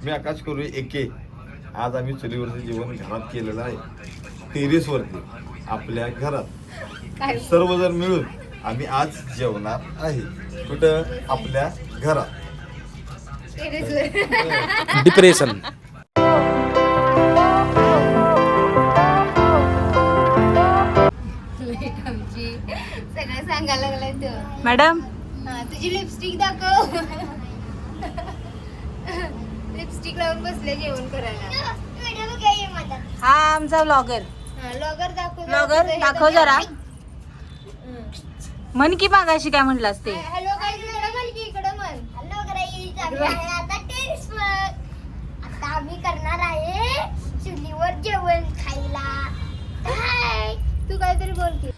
मी आकाश करू एके. आज आम्ही चुलीवरचं जेवण घरात केलेलं आहे, टेरेसवरती आपल्या घरात. सर्वजण मिळून आम्ही आज जेवणार आहे. कुठं? आपल्या घरात. डिप्रेशन. सगळं सांगायला लागलाय तो. मॅडम तुझी लिपस्टिक दाखव. लिपस्टिक लावून बसले जेवण करायला. हा आमचा ब्लॉगर. लॉगर दाखव. ब्लॉगर दाखव जरा. म्हण की मागाशी काय म्हटलास ते. हॅलो काय इकडं म्हण की इकडं म्हण. हॅलो गाईज, आता टेरेसवर. आता आम्ही करणार आहे चुलीवर जेवण खायला. तू काहीतरी बोल की.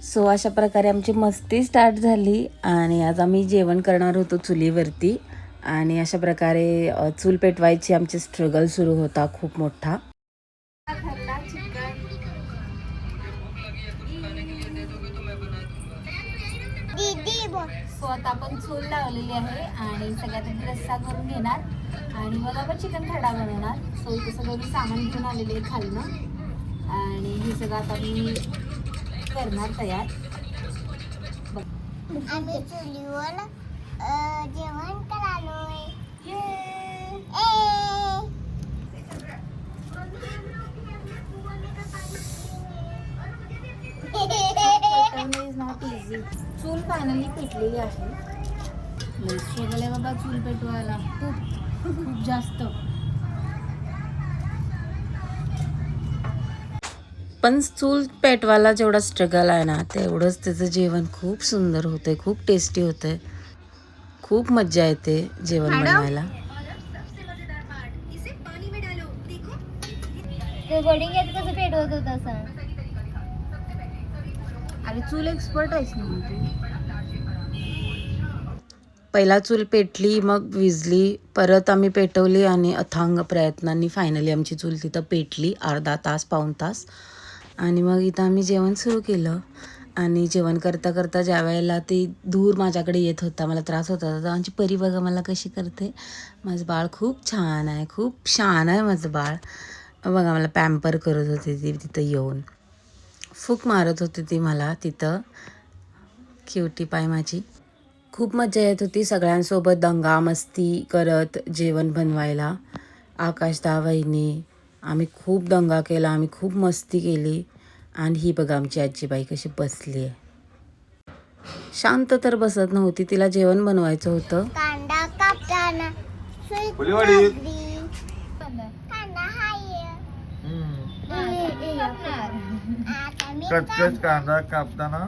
सो अशा प्रकारे आमची मस्ती स्टार्ट झाली आणि आज आम्ही जेवण करणार होतो चुलीवरती. आणि अशा प्रकारे चूल पेटवायची आमची स्ट्रगल सुरू होता खूप मोठा. सो आता आपण चूल लावलेली आहे आणि सगळ्यात आधी रस्सा करून घेणार आणि मग आपण चिकन खरडा बनवणार. सो इथे सगळं मी सामान घेऊन आलेले आहे खालनं आणि हे सगळं आता मी करणार तयार. आम्ही चुलीवर जेवण करालोय. चूल फायनली पेटलेली आहे. स्ट्रगल आहे बाबा चूल पेटवायला खूप खूप जास्त. पण चूल पेटवायला जेवढा स्ट्रगल आहे ना तेवढंच त्याचं जेवण खूप सुंदर होतंय, खूप टेस्टी होतंय, खूप मज्जा येते जेवण बनवायला. कसं पेटवत होत असं. अरे चूल एक्सपर्ट आहेस ना तू. पहिला चूल पेटली मग विजली, परत आम्ही पेटवली आणि अथांग प्रयत्नांनी फायनली आमची चूल तिथं पेटली. अर्धा तास पाऊण तास. आणि मग इथं आम्ही जेवण सुरू केलं. आणि जेवण करता करता ज्या वेळेला ते धूर माझ्याकडे येत होता, मला त्रास होता, तर आमची परी बघा मला कशी करते. माझं बाळ खूप छान आहे, खूप छान आहे माझं बाळ. बघा मला पॅम्पर करत होती ती तिथं येऊन. फूक मारत होती ती मला तिथं. क्युटी पाय माझी. खूप मजा येत होती सगळ्यांसोबत दंगा मस्ती करत जेवण बनवायला. आकाशदा वहिनी आम्ही खूप दंगा केला, आम्ही खूप मस्ती केली. आणि ही बघा आमची आजीबाई कशी बसली आहे. शांत तर बसत नव्हती, तिला जेवण बनवायचं होतं. कांदा कापताना कचकच कांदा कापताना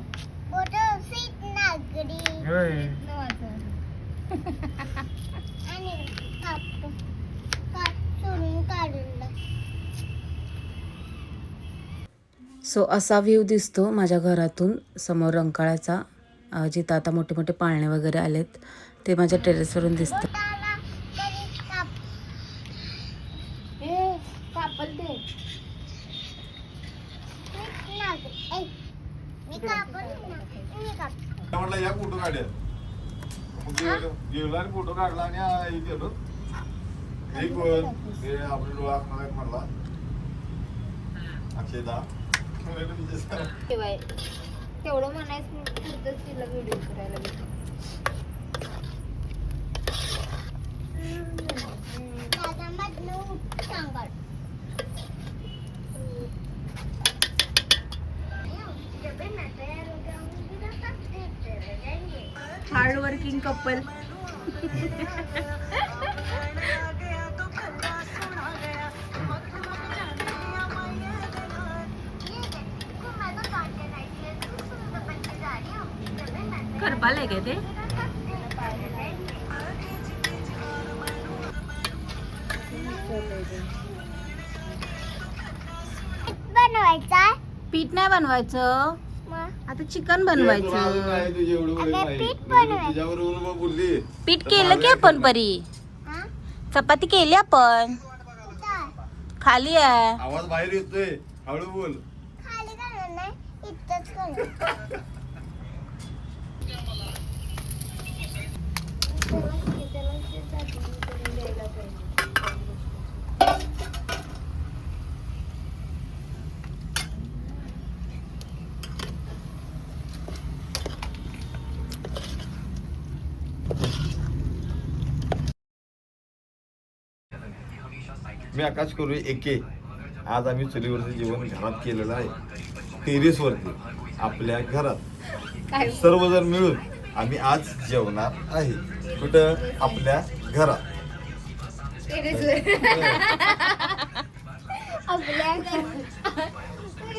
सो असा व्ह्यू दिसतो माझ्या घरातून समोर रंकाळ्याचा. जिथं आता मोठे मोठे पाळणे वगैरे आलेत ते माझ्या टेरेसवरून दिसतं. म्हटलं या फोटो काढ्या. गेलो आणि फोटो काढला आणि हे केलो. हे कोण? हे आपले डोळा म्हणला अक्षयदा. तेवढं म्हणायचं पुरतच तिला व्हिडिओ करायला भेटतो. Hard working couple. करपाल आहे ते. बनवायचा पीठ नाही बनवायचं, आता चिकन बनवायचं. पीठ केलं की आपण परी. चपाती केली आपण. खाली आहे. आवाज बाहेर येतोय, हळू बोल. खाली करणार नाही, इतकंच करणार. मी आकाश करू एके. आज आम्ही चुलीवरचं जेवण घरात केलेलं आहे, टेरेसवरती आपल्या घरात सर्वजण मिळून आम्ही आज जेवणार आहे. कुठं? आपल्या घरात. आपल्या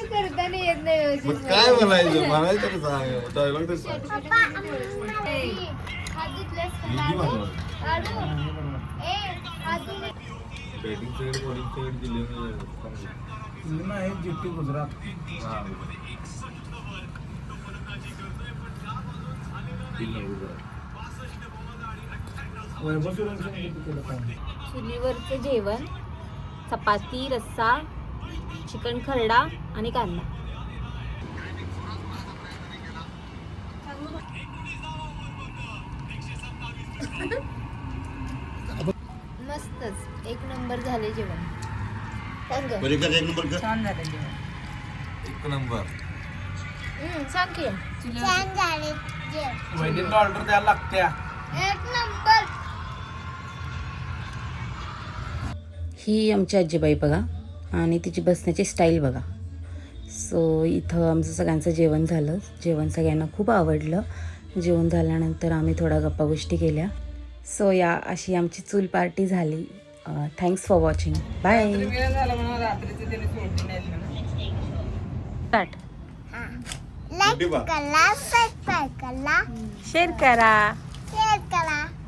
करताना येत नाही मग काय म्हणायचं तर सांग, डायलॉग तर सांग. चुलीवरचं जेवण, चपाती, रस्सा, चिकन खरडा आणि कांदा. मस्तच, एक नंबर झाले जेवण. सांग ग. छान झालं जेवण. एक नंबर. सांग की. छान झाले जेवण. ऑर्डर द्यायला लागत्या. एक नंबर. ही आमची आजीबाई बघा आणि तिची बसण्याची स्टाईल बघा. सो इथं आमचं सगळ्यांचं जेवण झालं. जेवण सगळ्यांना खूप आवडलं. जेवण झाल्यानंतर आम्ही थोडा गप्पा गोष्टी केल्या. सो या अशी आमची चूल पार्टी झाली. Thanks for watching. Bye. Like करा, सबस्क्राईब करा, शेअर करा. शेअर करा.